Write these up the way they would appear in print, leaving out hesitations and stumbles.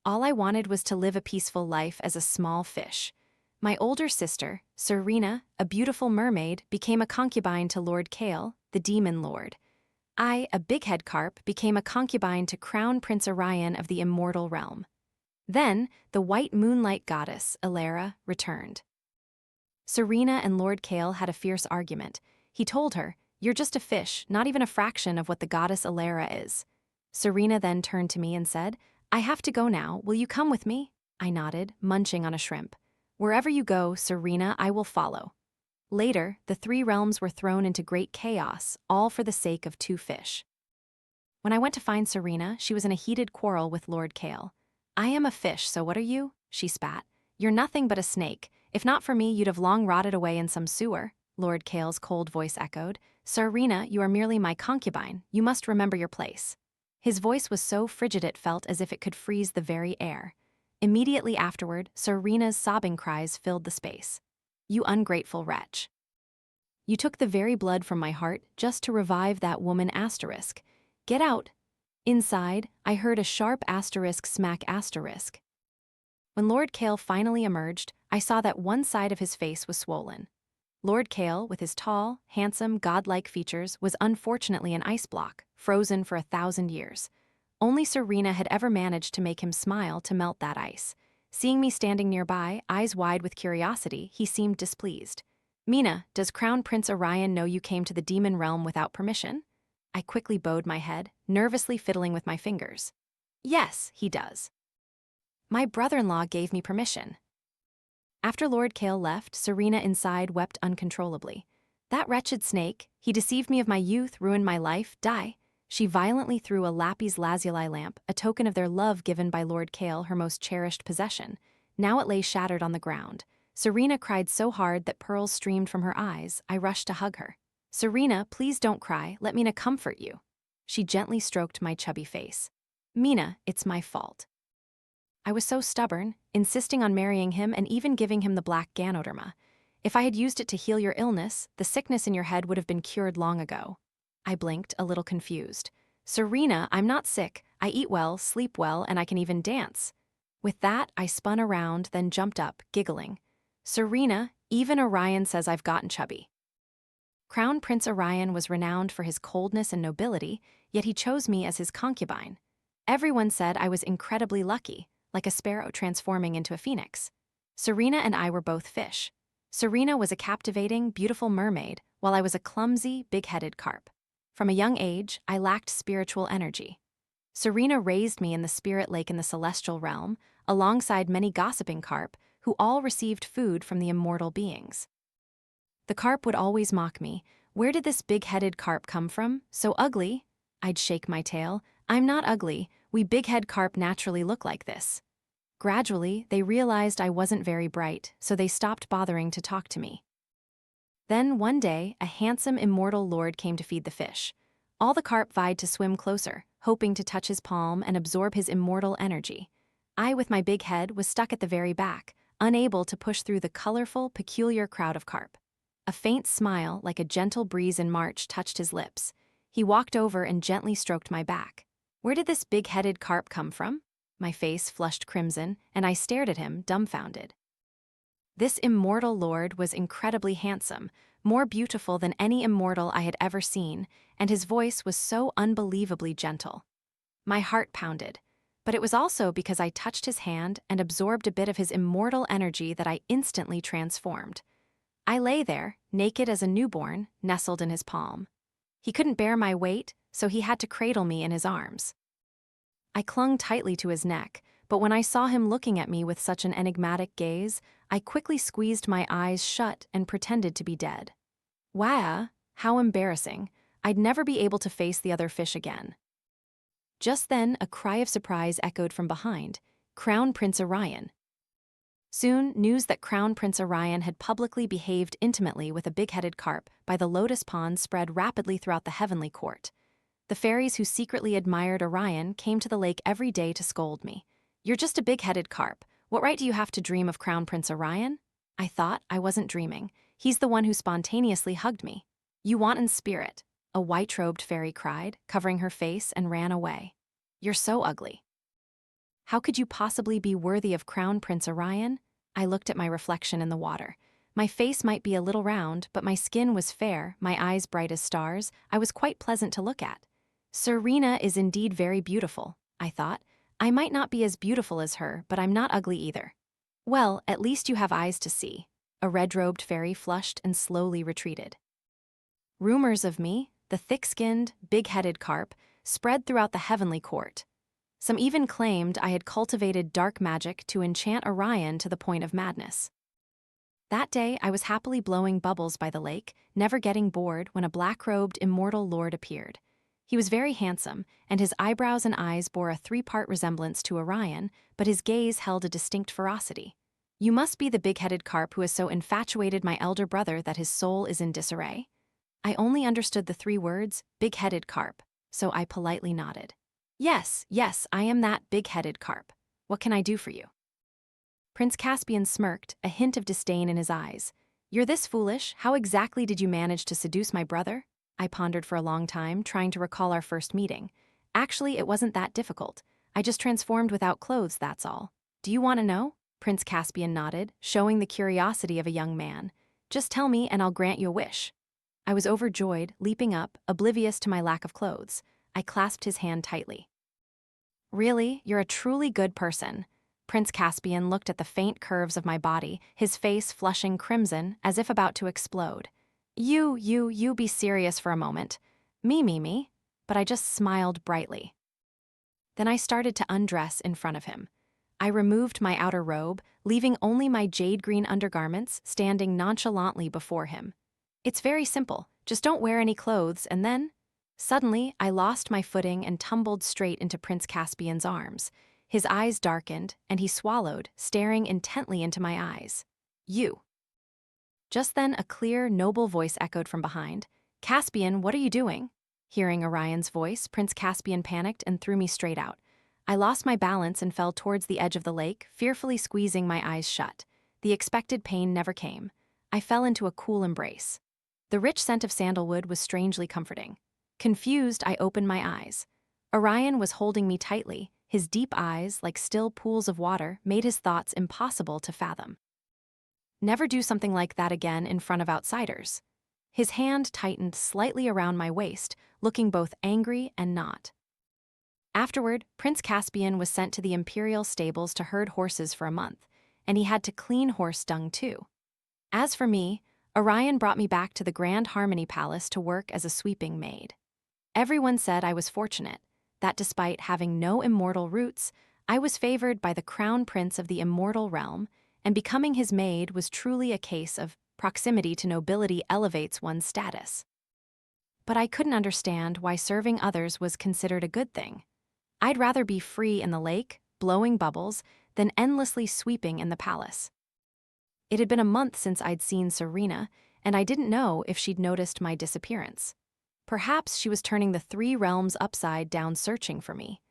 All I wanted was to live a peaceful life as a small fish. My older sister, Serena, a beautiful mermaid, became a concubine to Lord Kale, the demon lord. I, a bighead carp, became a concubine to Crown Prince Orion of the immortal realm. Then, the white moonlight goddess, Elara, returned. Serena and Lord Kale had a fierce argument. He told her, "You're just a fish, not even a fraction of what the goddess Elara is." Serena then turned to me and said, "I have to go now, will you come with me?" I nodded, munching on a shrimp. "Wherever you go, Serena, I will follow." Later, the three realms were thrown into great chaos, all for the sake of two fish. When I went to find Serena, she was in a heated quarrel with Lord Kale. "I am a fish, so what are you?" she spat. "You're nothing but a snake. If not for me, you'd have long rotted away in some sewer," Lord Kale's cold voice echoed. "Serena, you are merely my concubine. You must remember your place." His voice was so frigid it felt as if it could freeze the very air. Immediately afterward, Serena's sobbing cries filled the space. "You ungrateful wretch. You took the very blood from my heart just to revive that woman asterisk. Get out." Inside, I heard a sharp asterisk smack asterisk. When Lord Kale finally emerged, I saw that one side of his face was swollen. Lord Kale, with his tall, handsome, godlike features, was unfortunately an ice block, frozen for 1,000 years. Only Serena had ever managed to make him smile to melt that ice. Seeing me standing nearby, eyes wide with curiosity, he seemed displeased. "Mina, does Crown Prince Orion know you came to the demon realm without permission?" I quickly bowed my head, nervously fiddling with my fingers. "Yes, he does. My brother-in-law gave me permission." After Lord Kale left, Serena inside wept uncontrollably. "That wretched snake, he deceived me of my youth, ruined my life, die." She violently threw a lapis lazuli lamp, a token of their love given by Lord Kale, her most cherished possession. Now it lay shattered on the ground. Serena cried so hard that pearls streamed from her eyes. I rushed to hug her. "Serena, please don't cry, let Mina comfort you." She gently stroked my chubby face. "Mina, it's my fault. I was so stubborn, insisting on marrying him and even giving him the black Ganoderma. If I had used it to heal your illness, the sickness in your head would have been cured long ago." I blinked, a little confused. "Serena, I'm not sick. I eat well, sleep well, and I can even dance." With that, I spun around, then jumped up, giggling. "Serena, even Orion says I've gotten chubby." Crown Prince Orion was renowned for his coldness and nobility, yet he chose me as his concubine. Everyone said I was incredibly lucky, like a sparrow transforming into a phoenix. Serena and I were both fish. Serena was a captivating, beautiful mermaid, while I was a clumsy, big-headed carp. From a young age, I lacked spiritual energy. Serena raised me in the spirit lake in the celestial realm, alongside many gossiping carp, who all received food from the immortal beings. The carp would always mock me. "Where did this big-headed carp come from? So ugly?" I'd shake my tail. "I'm not ugly. We big-head carp naturally look like this." Gradually, they realized I wasn't very bright, so they stopped bothering to talk to me. Then, one day, a handsome immortal lord came to feed the fish. All the carp vied to swim closer, hoping to touch his palm and absorb his immortal energy. I, with my big head, was stuck at the very back, unable to push through the colorful, peculiar crowd of carp. A faint smile, like a gentle breeze in March, touched his lips. He walked over and gently stroked my back. "Where did this big-headed carp come from?" My face flushed crimson, and I stared at him, dumbfounded. This immortal lord was incredibly handsome, more beautiful than any immortal I had ever seen, and his voice was so unbelievably gentle. My heart pounded, but it was also because I touched his hand and absorbed a bit of his immortal energy that I instantly transformed. I lay there, naked as a newborn, nestled in his palm. He couldn't bear my weight, so he had to cradle me in his arms. I clung tightly to his neck, but when I saw him looking at me with such an enigmatic gaze, I quickly squeezed my eyes shut and pretended to be dead. Wow, how embarrassing. I'd never be able to face the other fish again. Just then, a cry of surprise echoed from behind. "Crown Prince Orion." Soon, news that Crown Prince Orion had publicly behaved intimately with a big-headed carp by the lotus pond spread rapidly throughout the heavenly court. The fairies who secretly admired Orion came to the lake every day to scold me. "You're just a big-headed carp. What right do you have to dream of Crown Prince Orion?" I thought I wasn't dreaming. He's the one who spontaneously hugged me. "You wanton spirit," a white-robed fairy cried, covering her face, and ran away. "You're so ugly." How could you possibly be worthy of Crown Prince Orion? I looked at my reflection in the water. My face might be a little round, but my skin was fair, my eyes bright as stars. I was quite pleasant to look at. Serena is indeed very beautiful, I thought. I might not be as beautiful as her, but I'm not ugly either. Well, at least you have eyes to see. A red-robed fairy flushed and slowly retreated. Rumors of me, the thick-skinned, big-headed carp, spread throughout the heavenly court. Some even claimed I had cultivated dark magic to enchant Orion to the point of madness. That day, I was happily blowing bubbles by the lake, never getting bored, when a black-robed, immortal lord appeared. He was very handsome, and his eyebrows and eyes bore a three-part resemblance to Orion, but his gaze held a distinct ferocity. You must be the big-headed carp who has so infatuated my elder brother that his soul is in disarray. I only understood the 3 words, big-headed carp, so I politely nodded. Yes, I am that big-headed carp. What can I do for you? Prince Caspian smirked, a hint of disdain in his eyes. You're this foolish? How exactly did you manage to seduce my brother? I pondered for a long time, trying to recall our first meeting. Actually, it wasn't that difficult. I just transformed without clothes, that's all. Do you want to know? Prince Caspian nodded, showing the curiosity of a young man. Just tell me and I'll grant you a wish. I was overjoyed, leaping up, oblivious to my lack of clothes. I clasped his hand tightly. Really, you're a truly good person. Prince Caspian looked at the faint curves of my body, his face flushing crimson, as if about to explode. You be serious for a moment. Me. But I just smiled brightly. Then I started to undress in front of him. I removed my outer robe, leaving only my jade-green undergarments standing nonchalantly before him. It's very simple, just don't wear any clothes, and then… Suddenly, I lost my footing and tumbled straight into Prince Caspian's arms. His eyes darkened, and he swallowed, staring intently into my eyes. You. Just then, a clear, noble voice echoed from behind. Caspian, what are you doing? Hearing Orion's voice, Prince Caspian panicked and threw me straight out. I lost my balance and fell towards the edge of the lake, fearfully squeezing my eyes shut. The expected pain never came. I fell into a cool embrace. The rich scent of sandalwood was strangely comforting. Confused, I opened my eyes. Orion was holding me tightly. His deep eyes, like still pools of water, made his thoughts impossible to fathom. Never do something like that again in front of outsiders. His hand tightened slightly around my waist, looking both angry and not. Afterward, Prince Caspian was sent to the imperial stables to herd horses for a month, and he had to clean horse dung too. As for me, Orion brought me back to the Grand Harmony Palace to work as a sweeping maid. Everyone said I was fortunate, that despite having no immortal roots, I was favored by the crown prince of the immortal realm, and becoming his maid was truly a case of proximity to nobility elevates one's status. But I couldn't understand why serving others was considered a good thing. I'd rather be free in the lake, blowing bubbles, than endlessly sweeping in the palace. It had been a month since I'd seen Serena, and I didn't know if she'd noticed my disappearance. Perhaps she was turning the 3 realms upside down searching for me.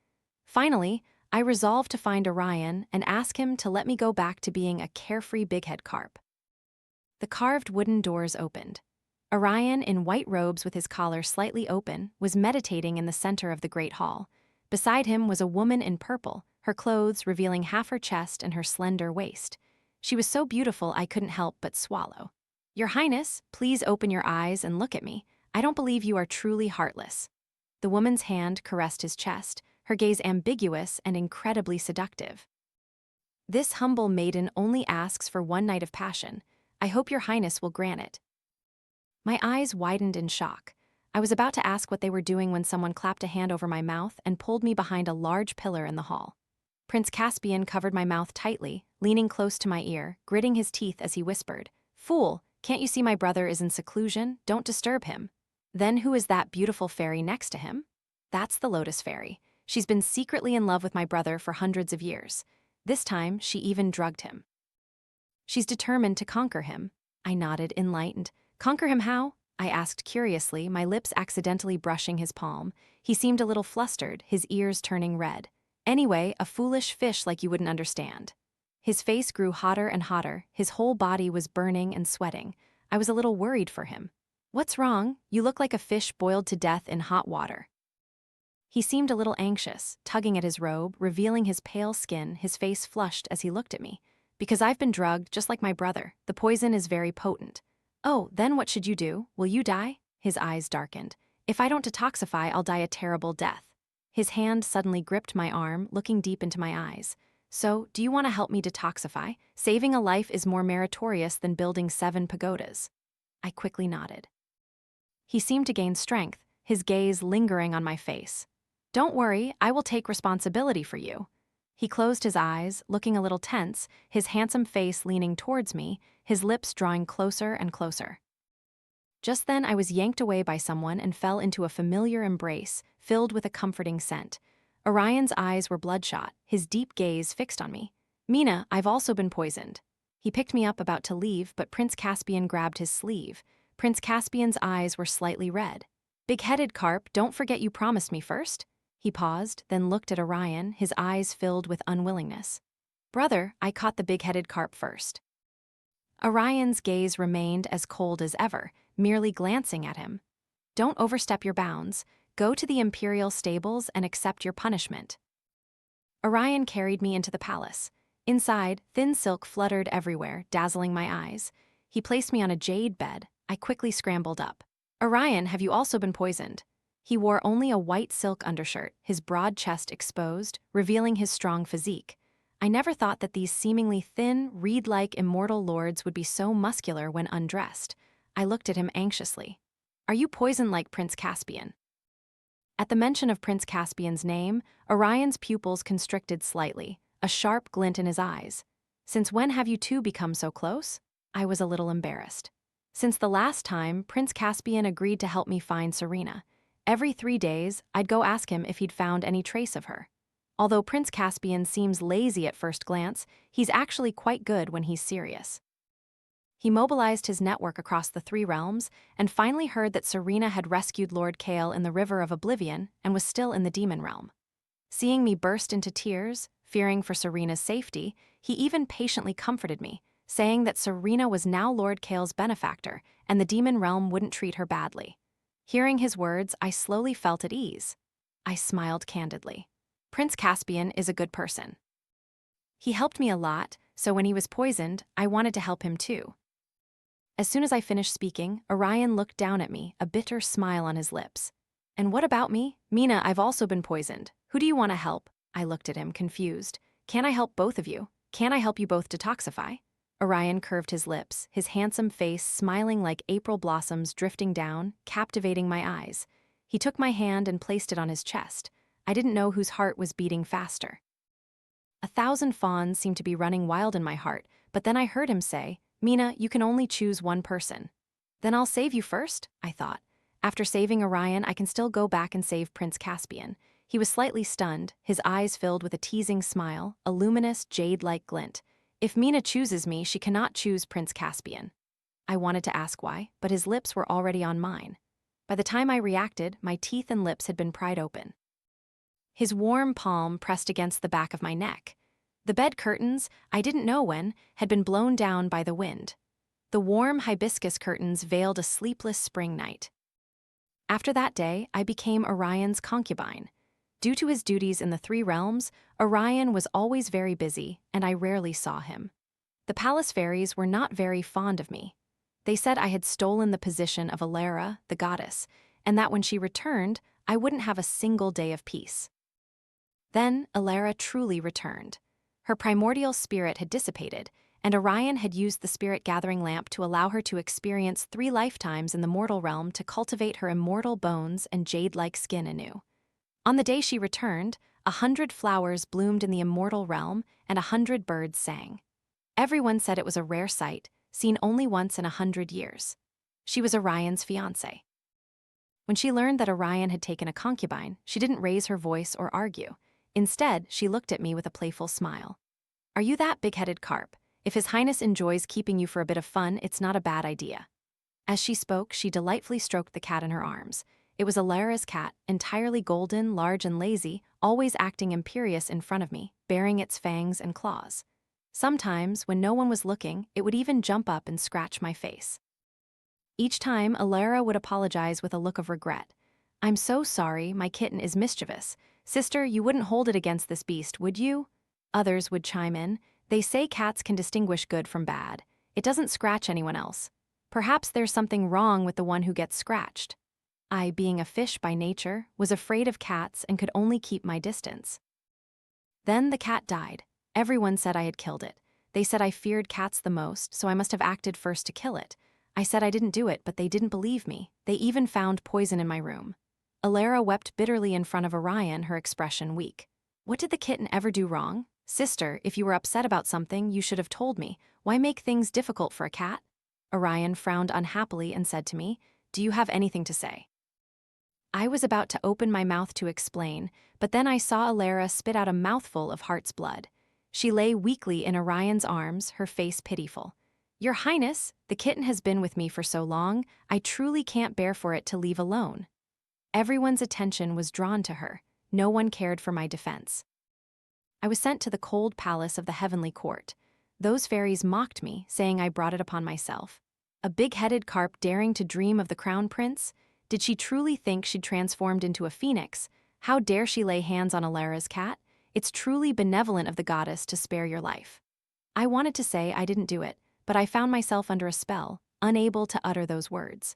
Finally, I resolved to find Orion and ask him to let me go back to being a carefree bighead carp. The carved wooden doors opened. Orion, in white robes with his collar slightly open, was meditating in the center of the great hall. Beside him was a woman in purple, her clothes revealing half her chest and her slender waist. She was so beautiful I couldn't help but swallow. Your Highness, please open your eyes and look at me. I don't believe you are truly heartless. The woman's hand caressed his chest, her gaze ambiguous and incredibly seductive. This humble maiden only asks for one night of passion. I hope your Highness will grant it. My eyes widened in shock. I was about to ask what they were doing when someone clapped a hand over my mouth and pulled me behind a large pillar in the hall. Prince Caspian covered my mouth tightly, leaning close to my ear, gritting his teeth as he whispered, "Fool, can't you see my brother is in seclusion? Don't disturb him." Then who is that beautiful fairy next to him? That's the Lotus Fairy. She's been secretly in love with my brother for hundreds of years. This time, she even drugged him. She's determined to conquer him. I nodded, enlightened. Conquer him how? I asked curiously, my lips accidentally brushing his palm. He seemed a little flustered, his ears turning red. Anyway, a foolish fish like you wouldn't understand. His face grew hotter and hotter, his whole body was burning and sweating. I was a little worried for him. What's wrong? You look like a fish boiled to death in hot water. He seemed a little anxious, tugging at his robe, revealing his pale skin, his face flushed as he looked at me. Because I've been drugged, just like my brother. The poison is very potent. Oh, then what should you do? Will you die? His eyes darkened. If I don't detoxify, I'll die a terrible death. His hand suddenly gripped my arm, looking deep into my eyes. So, do you want to help me detoxify? Saving a life is more meritorious than building 7 pagodas. I quickly nodded. He seemed to gain strength, his gaze lingering on my face. Don't worry, I will take responsibility for you. He closed his eyes, looking a little tense, his handsome face leaning towards me, his lips drawing closer and closer. Just then I was yanked away by someone and fell into a familiar embrace, filled with a comforting scent. Orion's eyes were bloodshot, his deep gaze fixed on me. Mina, I've also been poisoned. He picked me up about to leave, but Prince Caspian grabbed his sleeve. Prince Caspian's eyes were slightly red. Big-headed Carp, don't forget you promised me first. He paused, then looked at Orion, his eyes filled with unwillingness. Brother, I caught the big-headed Carp first. Orion's gaze remained as cold as ever, merely glancing at him. Don't overstep your bounds. Go to the imperial stables and accept your punishment. Orion carried me into the palace. Inside, thin silk fluttered everywhere, dazzling my eyes. He placed me on a jade bed. I quickly scrambled up. Orion, have you also been poisoned? He wore only a white silk undershirt, his broad chest exposed, revealing his strong physique. I never thought that these seemingly thin, reed-like immortal lords would be so muscular when undressed. I looked at him anxiously. Are you poisoned like Prince Caspian? At the mention of Prince Caspian's name, Orion's pupils constricted slightly, a sharp glint in his eyes. Since when have you two become so close? I was a little embarrassed. Since the last time, Prince Caspian agreed to help me find Serena. Every 3 days, I'd go ask him if he'd found any trace of her. Although Prince Caspian seems lazy at first glance, he's actually quite good when he's serious. He mobilized his network across the 3 realms and finally heard that Serena had rescued Lord Kale in the River of Oblivion and was still in the demon realm. Seeing me burst into tears, fearing for Serena's safety, he even patiently comforted me, saying that Serena was now Lord Kale's benefactor and the demon realm wouldn't treat her badly. Hearing his words, I slowly felt at ease. I smiled candidly. Prince Caspian is a good person. He helped me a lot, so when he was poisoned, I wanted to help him too. As soon as I finished speaking, Orion looked down at me, a bitter smile on his lips. And what about me? Mina, I've also been poisoned. Who do you want to help? I looked at him, confused. Can I help both of you? Can I help you both detoxify? Orion curved his lips, his handsome face smiling like April blossoms drifting down, captivating my eyes. He took my hand and placed it on his chest. I didn't know whose heart was beating faster. 1,000 fawns seemed to be running wild in my heart, but then I heard him say, Mina, you can only choose one person. Then I'll save you first, I thought. After saving Orion, I can still go back and save Prince Caspian. He was slightly stunned, his eyes filled with a teasing smile, a luminous, jade-like glint. If Mina chooses me, she cannot choose Prince Caspian. I wanted to ask why, but his lips were already on mine. By the time I reacted, my teeth and lips had been pried open. His warm palm pressed against the back of my neck. The bed curtains, I didn't know when, had been blown down by the wind. The warm hibiscus curtains veiled a sleepless spring night. After that day, I became Orion's concubine. Due to his duties in the 3 realms, Orion was always very busy, and I rarely saw him. The palace fairies were not very fond of me. They said I had stolen the position of Elara, the goddess, and that when she returned, I wouldn't have a single day of peace. Then Elara truly returned. Her primordial spirit had dissipated, and Orion had used the spirit-gathering lamp to allow her to experience 3 lifetimes in the mortal realm to cultivate her immortal bones and jade-like skin anew. On the day she returned, 100 flowers bloomed in the immortal realm and 100 birds sang. Everyone said it was a rare sight, seen only once in 100 years. She was Orion's fiancée. When she learned that Orion had taken a concubine, she didn't raise her voice or argue. Instead, she looked at me with a playful smile. Are you that big-headed Carp? If His Highness enjoys keeping you for a bit of fun, it's not a bad idea. As she spoke, she delightfully stroked the cat in her arms. It was Elara's cat, entirely golden, large and lazy, always acting imperious in front of me, baring its fangs and claws. Sometimes, when no one was looking, it would even jump up and scratch my face. Each time, Elara would apologize with a look of regret. I'm so sorry, my kitten is mischievous. Sister, you wouldn't hold it against this beast, would you? Others would chime in. They say cats can distinguish good from bad. It doesn't scratch anyone else. Perhaps there's something wrong with the one who gets scratched. I, being a fish by nature, was afraid of cats and could only keep my distance. Then the cat died. Everyone said I had killed it. They said I feared cats the most, so I must have acted first to kill it. I said I didn't do it, but they didn't believe me. They even found poison in my room. Elara wept bitterly in front of Orion, her expression weak. What did the kitten ever do wrong? Sister, if you were upset about something, you should have told me. Why make things difficult for a cat? Orion frowned unhappily and said to me, Do you have anything to say? I was about to open my mouth to explain, but then I saw Elara spit out a mouthful of heart's blood. She lay weakly in Orion's arms, her face pitiful. Your Highness, the kitten has been with me for so long, I truly can't bear for it to leave alone. Everyone's attention was drawn to her. No one cared for my defense. I was sent to the cold palace of the heavenly court. Those fairies mocked me, saying I brought it upon myself. A big-headed carp daring to dream of the crown prince? Did she truly think she'd transformed into a phoenix? How dare she lay hands on Elara's cat? It's truly benevolent of the goddess to spare your life. I wanted to say I didn't do it, but I found myself under a spell, unable to utter those words.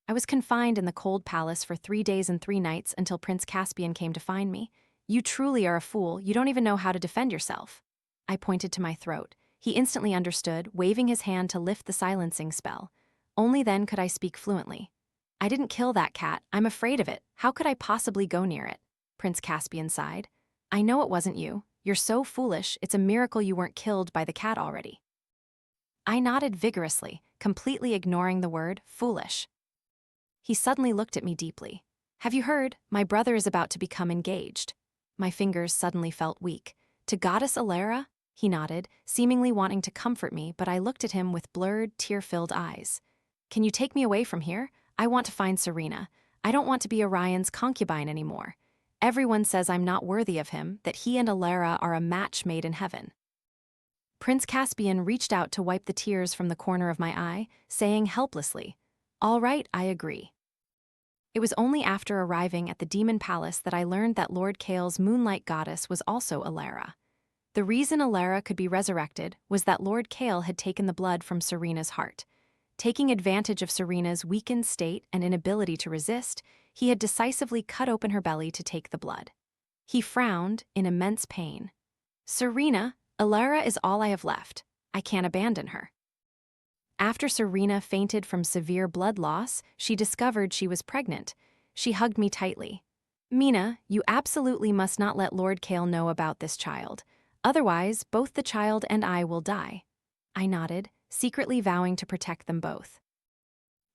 I was confined in the cold palace for 3 days and 3 nights until Prince Caspian came to find me. You truly are a fool, you don't even know how to defend yourself. I pointed to my throat. He instantly understood, waving his hand to lift the silencing spell. Only then could I speak fluently. I didn't kill that cat, I'm afraid of it. How could I possibly go near it? Prince Caspian sighed. I know it wasn't you. You're so foolish, it's a miracle you weren't killed by the cat already. I nodded vigorously, completely ignoring the word foolish. He suddenly looked at me deeply. Have you heard? My brother is about to become engaged. My fingers suddenly felt weak. To Goddess Elara? He nodded, seemingly wanting to comfort me, but I looked at him with blurred, tear-filled eyes. Can you take me away from here? I want to find Serena. I don't want to be Orion's concubine anymore. Everyone says I'm not worthy of him, that he and Elara are a match made in heaven. Prince Caspian reached out to wipe the tears from the corner of my eye, saying helplessly, All right, I agree. It was only after arriving at the demon palace that I learned that Lord Kale's moonlight goddess was also Elara. The reason Elara could be resurrected was that Lord Kale had taken the blood from Serena's heart. Taking advantage of Serena's weakened state and inability to resist, he had decisively cut open her belly to take the blood. He frowned in immense pain. Serena, Elara is all I have left. I can't abandon her. After Serena fainted from severe blood loss, she discovered she was pregnant. She hugged me tightly. Mina, you absolutely must not let Lord Kale know about this child. Otherwise, both the child and I will die. I nodded, secretly vowing to protect them both.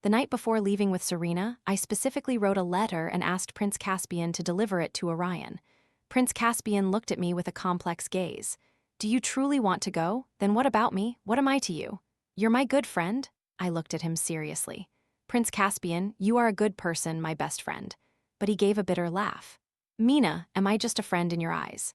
The night before leaving with Serena, I specifically wrote a letter and asked Prince Caspian to deliver it to Orion. Prince Caspian looked at me with a complex gaze. Do you truly want to go? Then what about me? What am I to you? You're my good friend? I looked at him seriously. Prince Caspian, you are a good person, my best friend. But he gave a bitter laugh. Mina, am I just a friend in your eyes?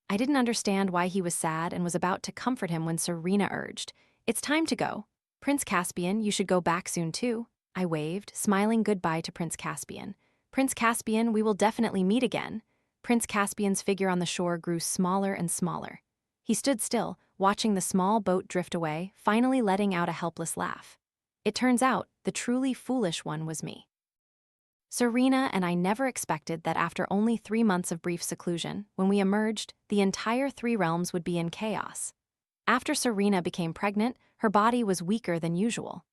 I didn't understand why he was sad and was about to comfort him when Serena urged, It's time to go. Prince Caspian, you should go back soon too. I waved, smiling goodbye to Prince Caspian. Prince Caspian, we will definitely meet again. Prince Caspian's figure on the shore grew smaller and smaller. He stood still, watching the small boat drift away, finally letting out a helpless laugh. It turns out, the truly foolish one was me. Serena and I never expected that after only 3 months of brief seclusion, when we emerged, the entire 3 realms would be in chaos. After Serena became pregnant, her body was weaker than usual.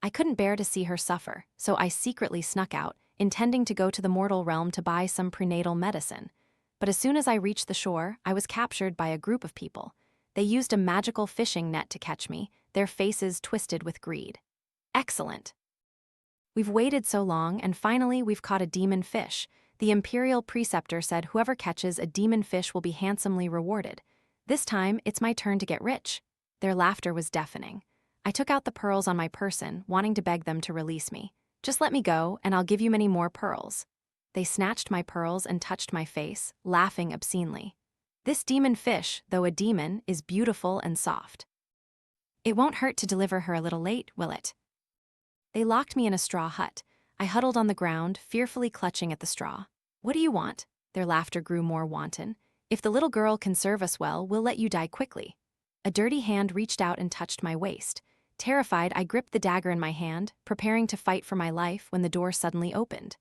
I couldn't bear to see her suffer, so I secretly snuck out, intending to go to the mortal realm to buy some prenatal medicine. But as soon as I reached the shore, I was captured by a group of people. They used a magical fishing net to catch me, their faces twisted with greed. Excellent. We've waited so long, and finally we've caught a demon fish. The imperial preceptor said whoever catches a demon fish will be handsomely rewarded. This time, it's my turn to get rich. Their laughter was deafening. I took out the pearls on my person, wanting to beg them to release me. Just let me go, and I'll give you many more pearls. They snatched my pearls and touched my face, laughing obscenely. This demon fish, though a demon, is beautiful and soft. It won't hurt to deliver her a little late, will it? They locked me in a straw hut. I huddled on the ground, fearfully clutching at the straw. What do you want? Their laughter grew more wanton. If the little girl can serve us well, we'll let you die quickly. A dirty hand reached out and touched my waist. Terrified, I gripped the dagger in my hand, preparing to fight for my life when the door suddenly opened.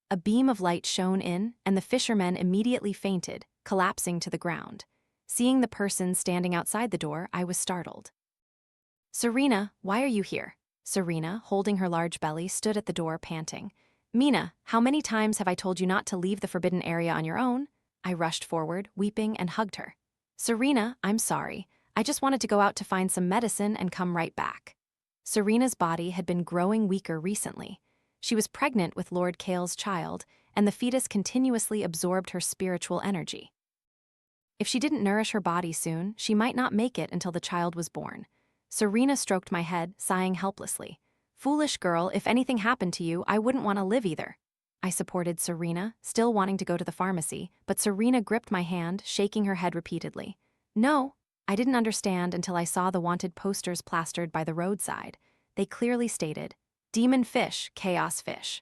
A beam of light shone in, and the fishermen immediately fainted, collapsing to the ground. Seeing the person standing outside the door, I was startled. Serena, why are you here? Serena, holding her large belly, stood at the door, panting. Mina, how many times have I told you not to leave the forbidden area on your own? I rushed forward, weeping, and hugged her. Serena, I'm sorry. I just wanted to go out to find some medicine and come right back. Serena's body had been growing weaker recently. She was pregnant with Lord Kale's child, and the fetus continuously absorbed her spiritual energy. If she didn't nourish her body soon, she might not make it until the child was born. Serena stroked my head, sighing helplessly. Foolish girl, if anything happened to you, I wouldn't want to live either. I supported Serena, still wanting to go to the pharmacy, but Serena gripped my hand, shaking her head repeatedly. No, I didn't understand until I saw the wanted posters plastered by the roadside. They clearly stated, Demon Fish, Chaos Fish.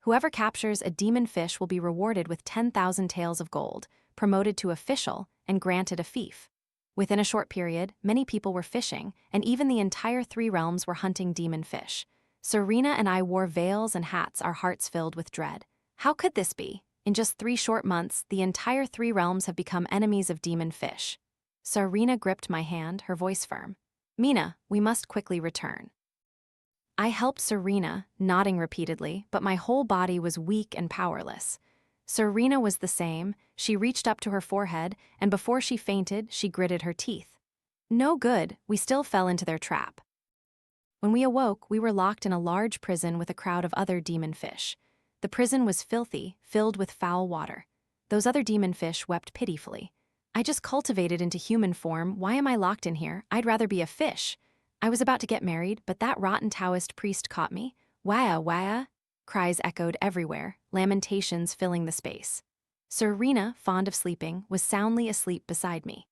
Whoever captures a demon fish will be rewarded with 10,000 taels of gold, promoted to official, and granted a fief. Within a short period, many people were fishing, and even the entire 3 realms were hunting demon fish. Serena and I wore veils and hats, our hearts filled with dread. How could this be? In just 3 short months, the entire 3 realms have become enemies of demon fish. Serena gripped my hand, her voice firm. Mina, we must quickly return. I helped Serena, nodding repeatedly, but my whole body was weak and powerless. Serena was the same. She reached up to her forehead, and before she fainted, she gritted her teeth. No good, we still fell into their trap. When we awoke, we were locked in a large prison with a crowd of other demon fish. The prison was filthy, filled with foul water. Those other demon fish wept pitifully. I just cultivated into human form. Why am I locked in here? I'd rather be a fish. I was about to get married, but that rotten Taoist priest caught me. Wah, wah. Cries echoed everywhere, lamentations filling the space. Serena, fond of sleeping, was soundly asleep beside me.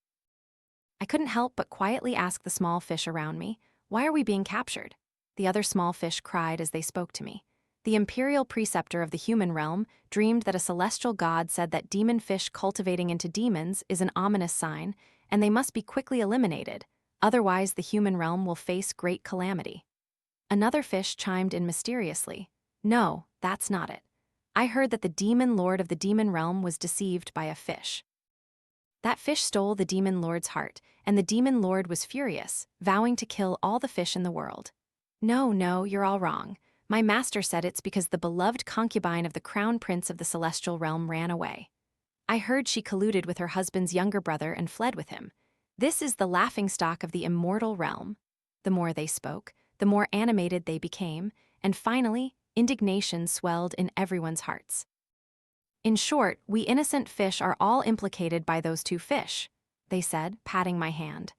I couldn't help but quietly ask the small fish around me, why are we being captured? The other small fish cried as they spoke to me. The imperial preceptor of the human realm dreamed that a celestial god said that demon fish cultivating into demons is an ominous sign, and they must be quickly eliminated, otherwise the human realm will face great calamity. Another fish chimed in mysteriously. No, that's not it. I heard that the demon lord of the demon realm was deceived by a fish. That fish stole the demon lord's heart, and the demon lord was furious, vowing to kill all the fish in the world. No, you're all wrong. My master said it's because the beloved concubine of the crown prince of the celestial realm ran away. I heard she colluded with her husband's younger brother and fled with him. This is the laughingstock of the immortal realm. The more they spoke, the more animated they became, and finally, indignation swelled in everyone's hearts. In short, we innocent fish are all implicated by those 2 fish, they said, patting my hand.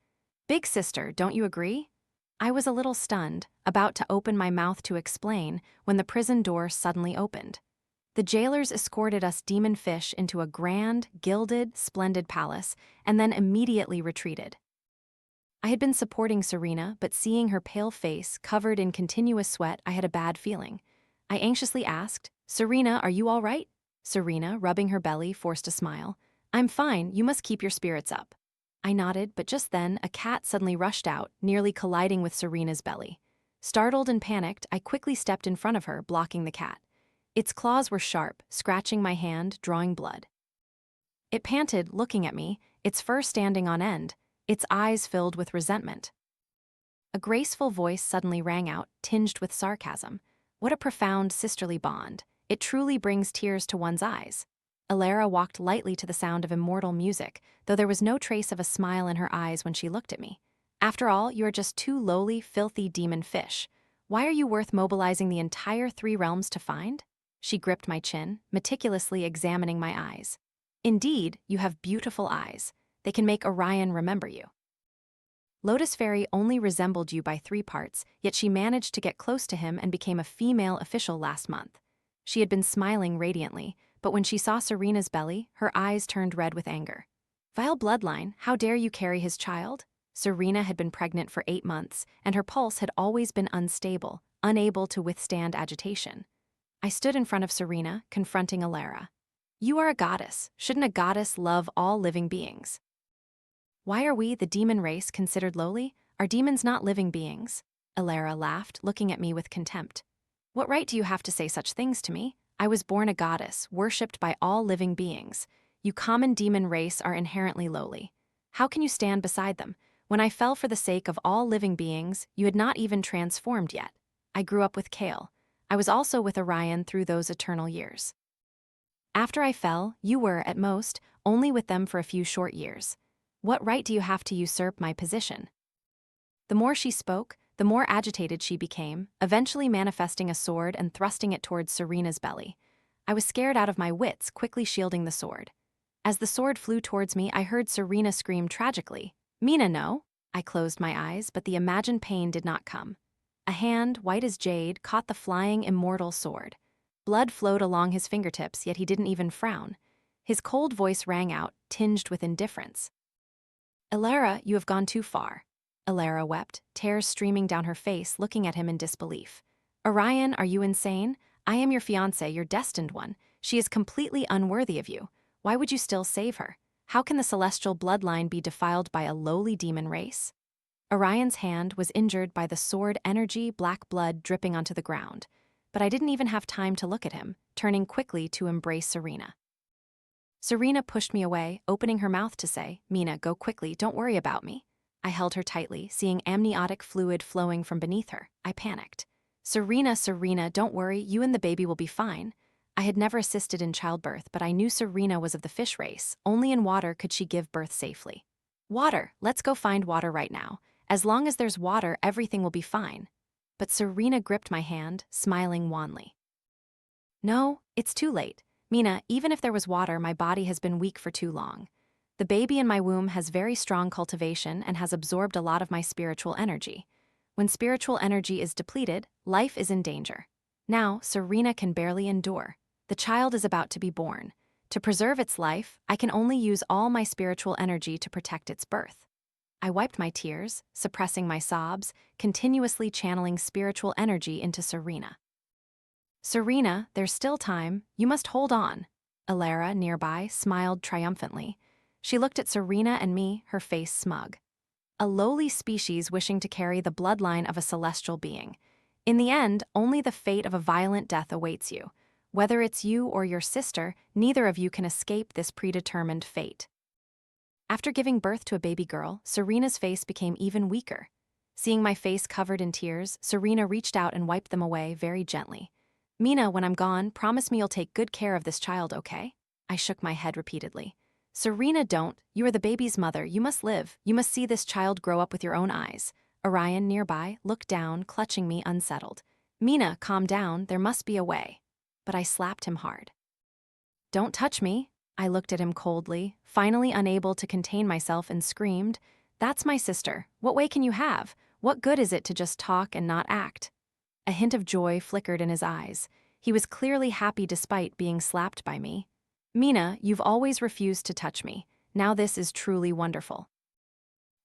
Big sister, don't you agree? I was a little stunned, about to open my mouth to explain, when the prison door suddenly opened. The jailers escorted us demon fish into a grand, gilded, splendid palace, and then immediately retreated. I had been supporting Serena, but seeing her pale face covered in continuous sweat, I had a bad feeling. I anxiously asked, Serena, are you all right? Serena, rubbing her belly, forced a smile. I'm fine, you must keep your spirits up. I nodded, but just then, a cat suddenly rushed out, nearly colliding with Serena's belly. Startled and panicked, I quickly stepped in front of her, blocking the cat. Its claws were sharp, scratching my hand, drawing blood. It panted, looking at me, its fur standing on end, its eyes filled with resentment. A graceful voice suddenly rang out, tinged with sarcasm. What a profound sisterly bond. It truly brings tears to one's eyes. Elara walked lightly to the sound of immortal music, though there was no trace of a smile in her eyes when she looked at me. After all, you are just 2 lowly, filthy demon fish. Why are you worth mobilizing the entire 3 realms to find? She gripped my chin, meticulously examining my eyes. Indeed, you have beautiful eyes. They can make Orion remember you. Lotus Fairy only resembled you by 3 parts, yet she managed to get close to him and became a female official last month. She had been smiling radiantly, but when she saw Serena's belly, her eyes turned red with anger. Vile bloodline, how dare you carry his child? Serena had been pregnant for 8 months, and her pulse had always been unstable, unable to withstand agitation. I stood in front of Serena, confronting Elara. You are a goddess. Shouldn't a goddess love all living beings? Why are we, the demon race, considered lowly? Are demons not living beings? Elara laughed, looking at me with contempt. What right do you have to say such things to me? I was born a goddess, worshipped by all living beings. You common demon race are inherently lowly. How can you stand beside them? When I fell for the sake of all living beings, you had not even transformed yet. I grew up with Kale. I was also with Orion through those eternal years. After I fell, you were, at most, only with them for a few short years. What right do you have to usurp my position? The more she spoke, the more agitated she became, eventually manifesting a sword and thrusting it towards Serena's belly. I was scared out of my wits, quickly shielding the sword. As the sword flew towards me, I heard Serena scream tragically, "Mina, no!" I closed my eyes, but the imagined pain did not come. A hand, white as jade, caught the flying, immortal sword. Blood flowed along his fingertips, yet he didn't even frown. His cold voice rang out, tinged with indifference. "Elara, you have gone too far." Elara wept, tears streaming down her face, looking at him in disbelief. "Orion, are you insane? I am your fiancée, your destined one. She is completely unworthy of you. Why would you still save her? How can the celestial bloodline be defiled by a lowly demon race?" Orion's hand was injured by the sword energy, black blood dripping onto the ground. But I didn't even have time to look at him, turning quickly to embrace Serena. Serena pushed me away, opening her mouth to say, "Mina, go quickly, don't worry about me." I held her tightly, seeing amniotic fluid flowing from beneath her. I panicked. Serena, don't worry, you and the baby will be fine." I had never assisted in childbirth, but I knew Serena was of the fish race. Only in water could she give birth safely. "Water, let's go find water right now. As long as there's water, everything will be fine." But Serena gripped my hand, smiling wanly. "No, it's too late. Mina, even if there was water, my body has been weak for too long. The baby in my womb has very strong cultivation and has absorbed a lot of my spiritual energy. When spiritual energy is depleted, life is in danger. Now, Serena can barely endure. The child is about to be born. To preserve its life, I can only use all my spiritual energy to protect its birth." I wiped my tears, suppressing my sobs, continuously channeling spiritual energy into Serena. "Serena, there's still time. You must hold on." Elara, nearby, smiled triumphantly. She looked at Serena and me, her face smug. A lowly species wishing to carry the bloodline of a celestial being. In the end, only the fate of a violent death awaits you. Whether it's you or your sister, neither of you can escape this predetermined fate. After giving birth to a baby girl, Serena's face became even weaker. Seeing my face covered in tears, Serena reached out and wiped them away very gently. "Mina, when I'm gone, promise me you'll take good care of this child, okay?" I shook my head repeatedly. "Serena, don't. You are the baby's mother. You must live. You must see this child grow up with your own eyes." Orion, nearby, looked down, clutching me unsettled. "Mina, calm down. There must be a way." But I slapped him hard. "Don't touch me." I looked at him coldly, finally unable to contain myself, and screamed, "That's my sister. What way can you have? What good is it to just talk and not act?" A hint of joy flickered in his eyes. He was clearly happy despite being slapped by me. "Mina, you've always refused to touch me. Now this is truly wonderful."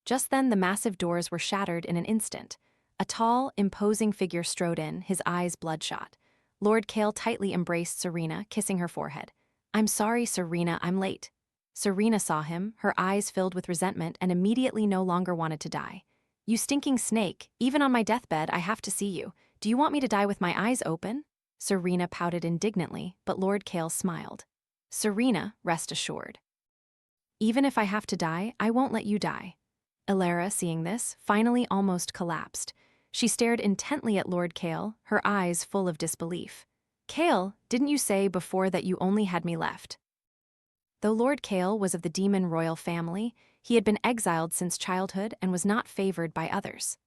Just then the massive doors were shattered in an instant. A tall, imposing figure strode in, his eyes bloodshot. Lord Kale tightly embraced Serena, kissing her forehead. "I'm sorry, Serena, I'm late." Serena saw him, her eyes filled with resentment, and immediately no longer wanted to die. "You stinking snake, even on my deathbed I have to see you. Do you want me to die with my eyes open?" Serena pouted indignantly, but Lord Kale smiled. "Serena, rest assured. Even if I have to die, I won't let you die." Elara, seeing this, finally almost collapsed. She stared intently at Lord Kale, her eyes full of disbelief. "Kale, didn't you say before that you only had me left?" Though Lord Kale was of the demon royal family, he had been exiled since childhood and was not favored by others.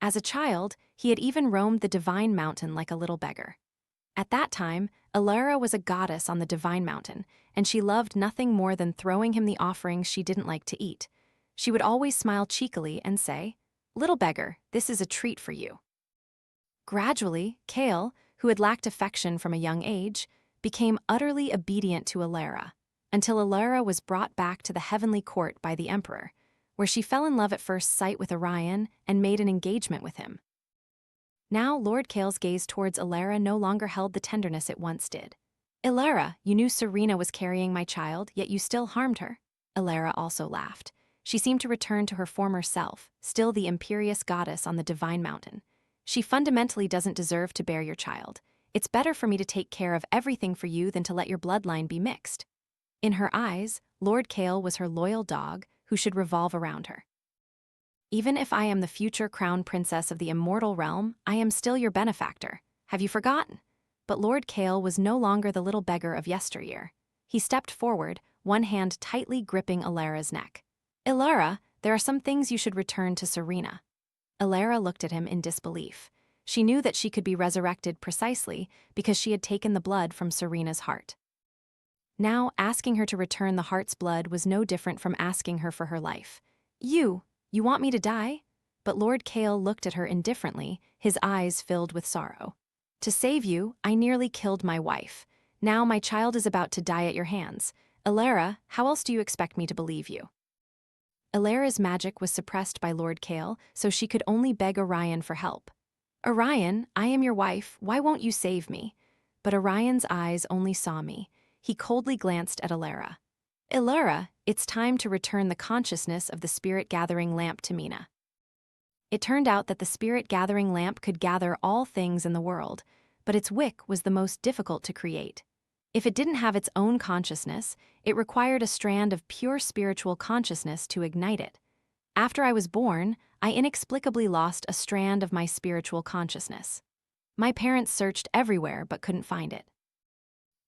As a child, he had even roamed the Divine Mountain like a little beggar. At that time, Elara was a goddess on the Divine Mountain, and she loved nothing more than throwing him the offerings she didn't like to eat. She would always smile cheekily and say, "Little beggar, this is a treat for you." Gradually, Kale, who had lacked affection from a young age, became utterly obedient to Elara, until Elara was brought back to the heavenly court by the emperor, where she fell in love at first sight with Orion and made an engagement with him. Now Lord Kale's gaze towards Elara no longer held the tenderness it once did. Elara, you knew Serena was carrying my child, yet you still harmed her. Elara also laughed. She seemed to return to her former self, still the imperious goddess on the divine mountain. She fundamentally doesn't deserve to bear your child. It's better for me to take care of everything for you than to let your bloodline be mixed. In her eyes, Lord Kale was her loyal dog who should revolve around her. Even if I am the future crown princess of the immortal realm, I am still your benefactor. Have you forgotten? But Lord Kale was no longer the little beggar of yesteryear. He stepped forward, one hand tightly gripping Elara's neck. Elara, there are some things you should return to Serena. Elara looked at him in disbelief. She knew that she could be resurrected precisely because she had taken the blood from Serena's heart. Now, asking her to return the heart's blood was no different from asking her for her life. You want me to die? But Lord Kale looked at her indifferently, his eyes filled with sorrow. To save you, I nearly killed my wife. Now my child is about to die at your hands. Elara, how else do you expect me to believe you? Elara's magic was suppressed by Lord Kale, so she could only beg Orion for help. Orion, I am your wife, why won't you save me? But Orion's eyes only saw me. He coldly glanced at Elara. Elara, it's time to return the consciousness of the spirit-gathering lamp to Mina. It turned out that the spirit-gathering lamp could gather all things in the world, but its wick was the most difficult to create. If it didn't have its own consciousness, it required a strand of pure spiritual consciousness to ignite it. After I was born, I inexplicably lost a strand of my spiritual consciousness. My parents searched everywhere but couldn't find it.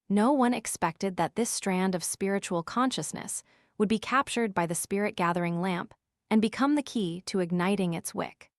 No one expected that this strand of spiritual consciousness would be captured by the spirit-gathering lamp and become the key to igniting its wick.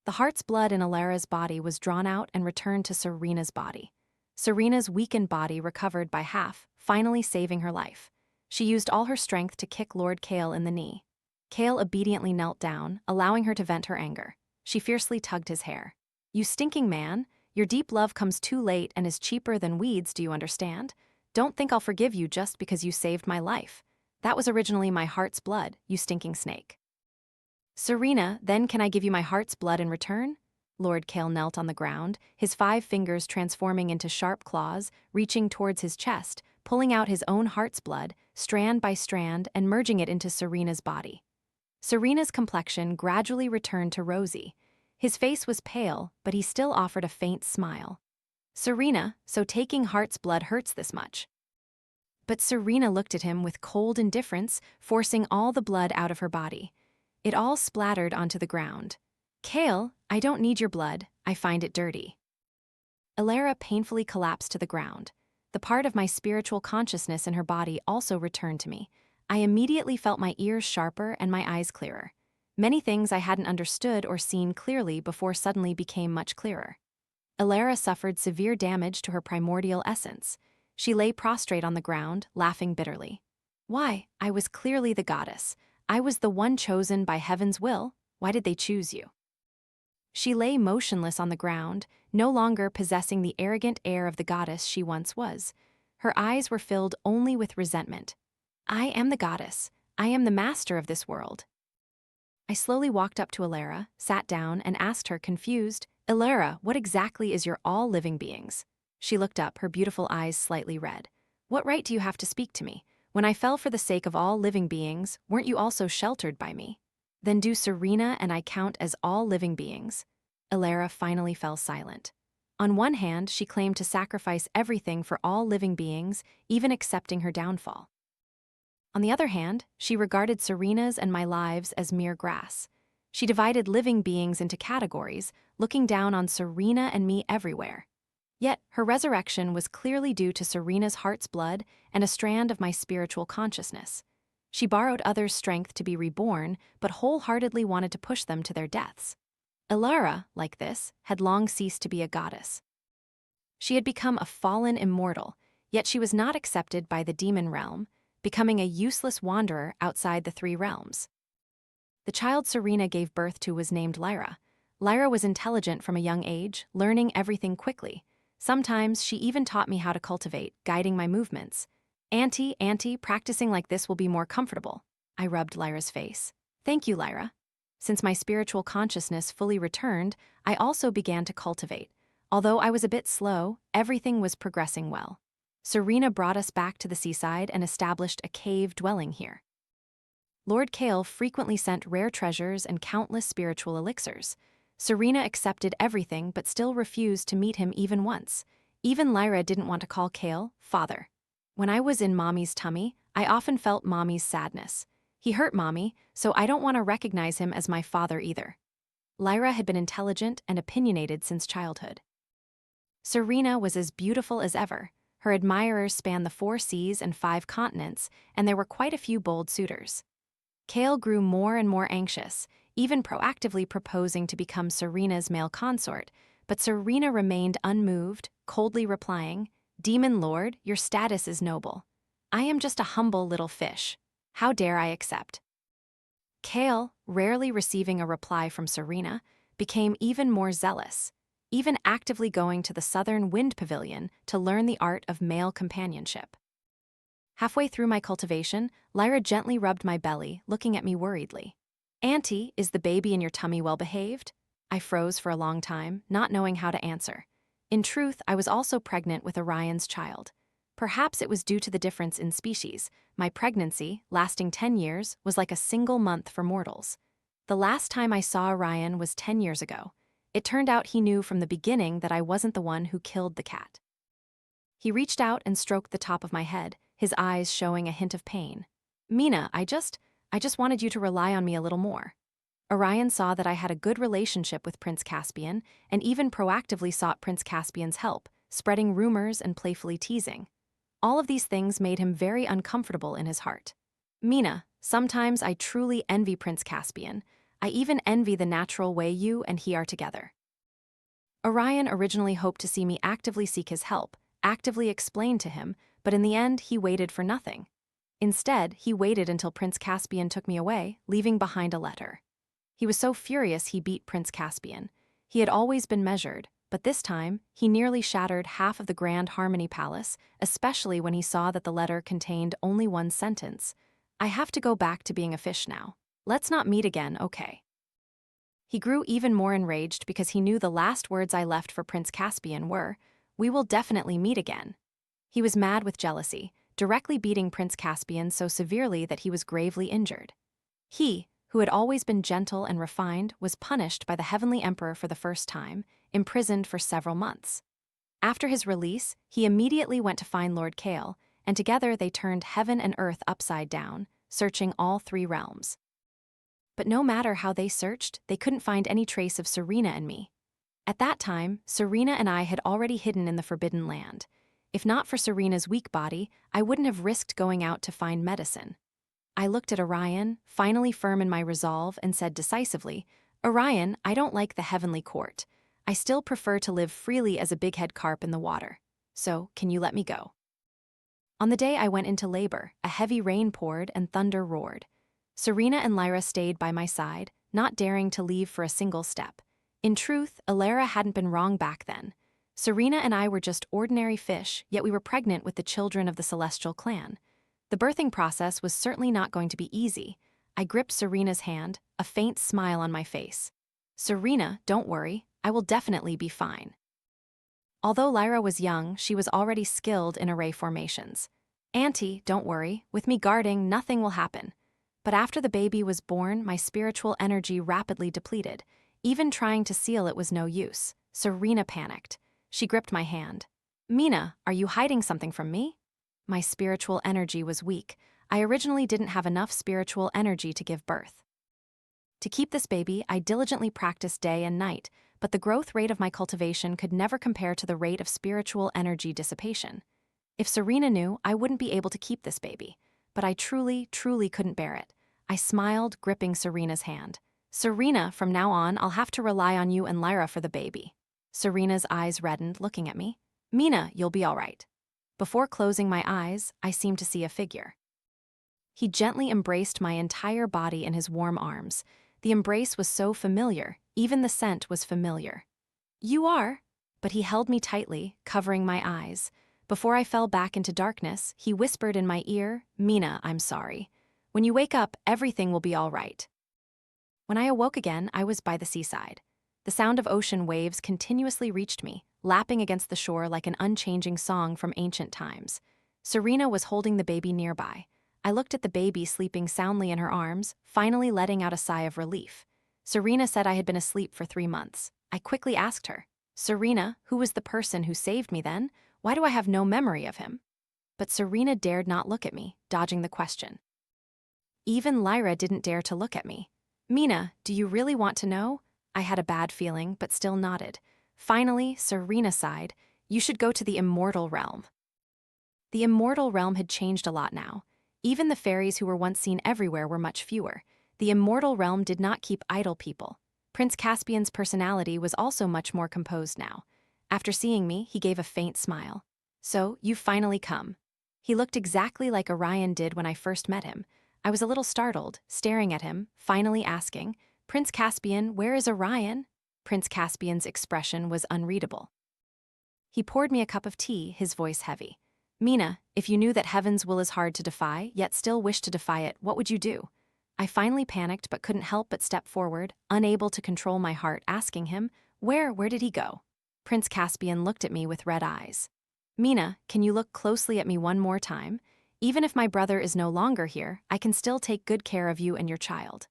The heart's blood in Elara's body was drawn out and returned to Serena's body. Serena's weakened body recovered by half, finally saving her life. She used all her strength to kick Lord Kale in the knee. Kale obediently knelt down, allowing her to vent her anger. She fiercely tugged his hair. You stinking man, your deep love comes too late and is cheaper than weeds, do you understand? Don't think I'll forgive you just because you saved my life. That was originally my heart's blood, you stinking snake. Serena, then can I give you my heart's blood in return? Lord Kale knelt on the ground, his 5 fingers transforming into sharp claws, reaching towards his chest, pulling out his own heart's blood, strand by strand, and merging it into Serena's body. Serena's complexion gradually returned to rosy. His face was pale, but he still offered a faint smile. Serena, so taking heart's blood hurts this much. But Serena looked at him with cold indifference, forcing all the blood out of her body. It all splattered onto the ground. Kale, I don't need your blood, I find it dirty. Elara painfully collapsed to the ground. The part of my spiritual consciousness in her body also returned to me. I immediately felt my ears sharper and my eyes clearer. Many things I hadn't understood or seen clearly before suddenly became much clearer. Elara suffered severe damage to her primordial essence. She lay prostrate on the ground, laughing bitterly. Why, I was clearly the goddess. I was the one chosen by heaven's will. Why did they choose you? She lay motionless on the ground, no longer possessing the arrogant air of the goddess she once was. Her eyes were filled only with resentment. I am the goddess. I am the master of this world. I slowly walked up to Elara, sat down, and asked her, confused, Elara, what exactly is your all living beings? She looked up, her beautiful eyes slightly red. What right do you have to speak to me? When I fell for the sake of all living beings, weren't you also sheltered by me? Then do Serena and I count as all living beings? Elara finally fell silent. On one hand, she claimed to sacrifice everything for all living beings, even accepting her downfall. On the other hand, she regarded Serena's and my lives as mere grass. She divided living beings into categories, looking down on Serena and me everywhere. Yet, her resurrection was clearly due to Serena's heart's blood and a strand of my spiritual consciousness. She borrowed others' strength to be reborn, but wholeheartedly wanted to push them to their deaths. Elara, like this, had long ceased to be a goddess. She had become a fallen immortal, yet she was not accepted by the demon realm, becoming a useless wanderer outside the 3 realms. The child Serena gave birth to was named Lyra. Lyra was intelligent from a young age, learning everything quickly. Sometimes she even taught me how to cultivate, guiding my movements. Auntie, practicing like this will be more comfortable. I rubbed Lyra's face. Thank you, Lyra. Since my spiritual consciousness fully returned, I also began to cultivate. Although I was a bit slow, everything was progressing well. Serena brought us back to the seaside and established a cave dwelling here. Lord Kale frequently sent rare treasures and countless spiritual elixirs. Serena accepted everything but still refused to meet him even once. Even Lyra didn't want to call Kale father. When I was in Mommy's tummy, I often felt Mommy's sadness. He hurt Mommy, so I don't want to recognize him as my father either. Lyra had been intelligent and opinionated since childhood. Serena was as beautiful as ever. Her admirers spanned the 4 seas and 5 continents, and there were quite a few bold suitors. Kale grew more and more anxious, even proactively proposing to become Serena's male consort, but Serena remained unmoved, coldly replying, "Demon Lord, your status is noble. I am just a humble little fish. How dare I accept?" Kale, rarely receiving a reply from Serena, became even more zealous, even actively going to the Southern Wind Pavilion to learn the art of male companionship. Halfway through my cultivation, Lyra gently rubbed my belly, looking at me worriedly. "Auntie, is the baby in your tummy well behaved?" I froze for a long time, not knowing how to answer. In truth, I was also pregnant with Orion's child. Perhaps it was due to the difference in species. My pregnancy, lasting 10 years, was like a single month for mortals. The last time I saw Orion was 10 years ago. It turned out he knew from the beginning that I wasn't the one who killed the cat. He reached out and stroked the top of my head, his eyes showing a hint of pain. "Mina, I just wanted you to rely on me a little more." Orion saw that I had a good relationship with Prince Caspian and even proactively sought Prince Caspian's help, spreading rumors and playfully teasing. All of these things made him very uncomfortable in his heart. "Mina, sometimes I truly envy Prince Caspian. I even envy the natural way you and he are together." Orion originally hoped to see me actively seek his help, actively explain to him, but in the end he waited for nothing. Instead, he waited until Prince Caspian took me away, leaving behind a letter. He was so furious he beat Prince Caspian. He had always been measured, but this time, he nearly shattered half of the Grand Harmony Palace, especially when he saw that the letter contained only one sentence. "I have to go back to being a fish now. Let's not meet again, okay?" He grew even more enraged because he knew the last words I left for Prince Caspian were, "We will definitely meet again." He was mad with jealousy, directly beating Prince Caspian so severely that he was gravely injured. He, who had always been gentle and refined, was punished by the Heavenly Emperor for the first time, imprisoned for several months. After his release, he immediately went to find Lord Kale, and together they turned heaven and earth upside down, searching all 3 realms. But no matter how they searched, they couldn't find any trace of Serena and me. At that time, Serena and I had already hidden in the Forbidden Land. If not for Serena's weak body, I wouldn't have risked going out to find medicine. I looked at Orion, finally firm in my resolve, and said decisively, "Orion, I don't like the heavenly court. I still prefer to live freely as a bighead carp in the water. So, can you let me go?" On the day I went into labor, a heavy rain poured and thunder roared. Serena and Lyra stayed by my side, not daring to leave for a single step. In truth, Elara hadn't been wrong back then. Serena and I were just ordinary fish, yet we were pregnant with the children of the Celestial clan. The birthing process was certainly not going to be easy. I gripped Serena's hand, a faint smile on my face. "Serena, don't worry, I will definitely be fine." Although Lyra was young, she was already skilled in array formations. "Auntie, don't worry, with me guarding, nothing will happen." But after the baby was born, my spiritual energy rapidly depleted. Even trying to seal it was no use. Serena panicked. She gripped my hand. "Mina, are you hiding something from me?" My spiritual energy was weak. I originally didn't have enough spiritual energy to give birth. To keep this baby, I diligently practiced day and night, but the growth rate of my cultivation could never compare to the rate of spiritual energy dissipation. If Serena knew, I wouldn't be able to keep this baby. But I truly, truly couldn't bear it. I smiled, gripping Serena's hand. "Serena, from now on, I'll have to rely on you and Lyra for the baby." Serena's eyes reddened, looking at me. "Mina, you'll be all right." Before closing my eyes, I seemed to see a figure. He gently embraced my entire body in his warm arms. The embrace was so familiar, even the scent was familiar. "You are?" But he held me tightly, covering my eyes. Before I fell back into darkness, he whispered in my ear, "Mina, I'm sorry. When you wake up, everything will be all right." When I awoke again, I was by the seaside. The sound of ocean waves continuously reached me, lapping against the shore like an unchanging song from ancient times. Serena was holding the baby nearby. I looked at the baby sleeping soundly in her arms, finally letting out a sigh of relief. Serena said I had been asleep for 3 months. I quickly asked her, "Serena, who was the person who saved me then? Why do I have no memory of him?" But Serena dared not look at me, dodging the question. Even Lyra didn't dare to look at me. "Mina, do you really want to know?" I had a bad feeling, but still nodded. Finally, Serena sighed, "You should go to the immortal realm." The immortal realm had changed a lot now. Even the fairies who were once seen everywhere were much fewer. The immortal realm did not keep idle people. Prince Caspian's personality was also much more composed now. After seeing me, he gave a faint smile. "So, you've finally come." He looked exactly like Orion did when I first met him. I was a little startled, staring at him, finally asking, "Prince Caspian, where is Orion?" Prince Caspian's expression was unreadable. He poured me a cup of tea, his voice heavy. "Mina, if you knew that heaven's will is hard to defy, yet still wish to defy it, what would you do?" I finally panicked but couldn't help but step forward, unable to control my heart, asking him, where did he go?" Prince Caspian looked at me with red eyes. "Mina, can you look closely at me one more time? Even if my brother is no longer here, I can still take good care of you and your child."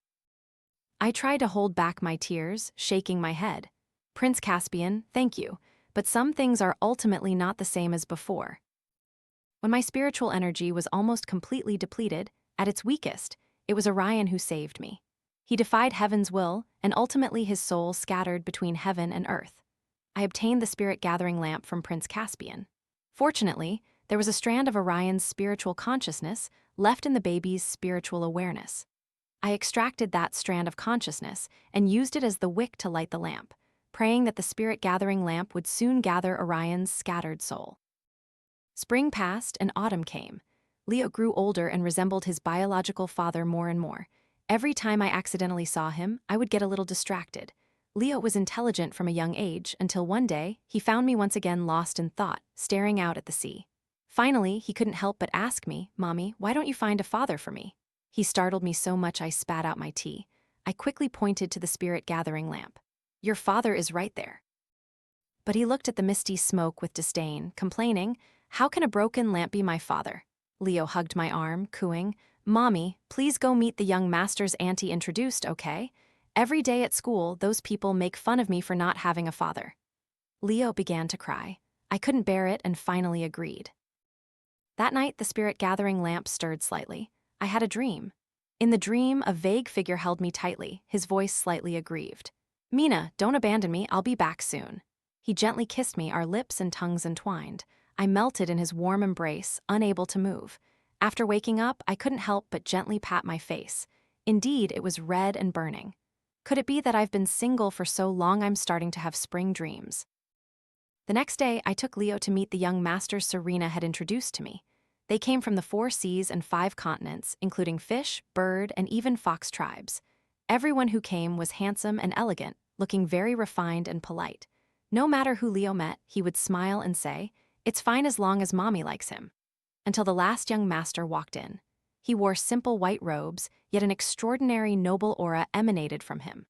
I tried to hold back my tears, shaking my head. "Prince Caspian, thank you, but some things are ultimately not the same as before." When my spiritual energy was almost completely depleted, at its weakest, it was Orion who saved me. He defied heaven's will, and ultimately his soul scattered between heaven and earth. I obtained the spirit-gathering lamp from Prince Caspian. Fortunately, there was a strand of Orion's spiritual consciousness left in the baby's spiritual awareness. I extracted that strand of consciousness and used it as the wick to light the lamp, praying that the spirit-gathering lamp would soon gather Orion's scattered soul. Spring passed and autumn came. Leo grew older and resembled his biological father more and more. Every time I accidentally saw him, I would get a little distracted. Leo was intelligent from a young age until one day he found me once again lost in thought, staring out at the sea. Finally, he couldn't help but ask me, "Mommy, why don't you find a father for me?" He startled me so much I spat out my tea. I quickly pointed to the spirit-gathering lamp. "Your father is right there." But he looked at the misty smoke with disdain, complaining, "How can a broken lamp be my father?" Leo hugged my arm, cooing, "Mommy, please go meet the young master's auntie introduced, okay? Every day at school, those people make fun of me for not having a father." Leo began to cry. I couldn't bear it and finally agreed. That night, the spirit-gathering lamp stirred slightly. I had a dream. In the dream, a vague figure held me tightly, his voice slightly aggrieved. "Mina, don't abandon me, I'll be back soon." He gently kissed me, our lips and tongues entwined. I melted in his warm embrace, unable to move. After waking up, I couldn't help but gently pat my face. Indeed, it was red and burning. Could it be that I've been single for so long I'm starting to have spring dreams? The next day, I took Leo to meet the young masters Serena had introduced to me. They came from the 4 seas and 5 continents, including fish, bird, and even fox tribes. Everyone who came was handsome and elegant, looking very refined and polite. No matter who Leo met, he would smile and say, "It's fine as long as Mommy likes him." Until the last young master walked in. He wore simple white robes, yet an extraordinary noble aura emanated from him.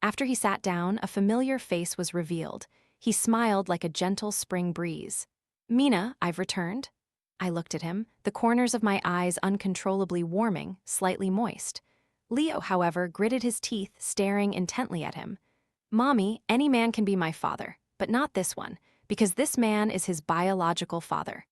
After he sat down, a familiar face was revealed. He smiled like a gentle spring breeze. "Mina, I've returned." I looked at him, the corners of my eyes uncontrollably warming, slightly moist. Leo, however, gritted his teeth, staring intently at him. "Mommy, any man can be my father, but not this one, because this man is his biological father."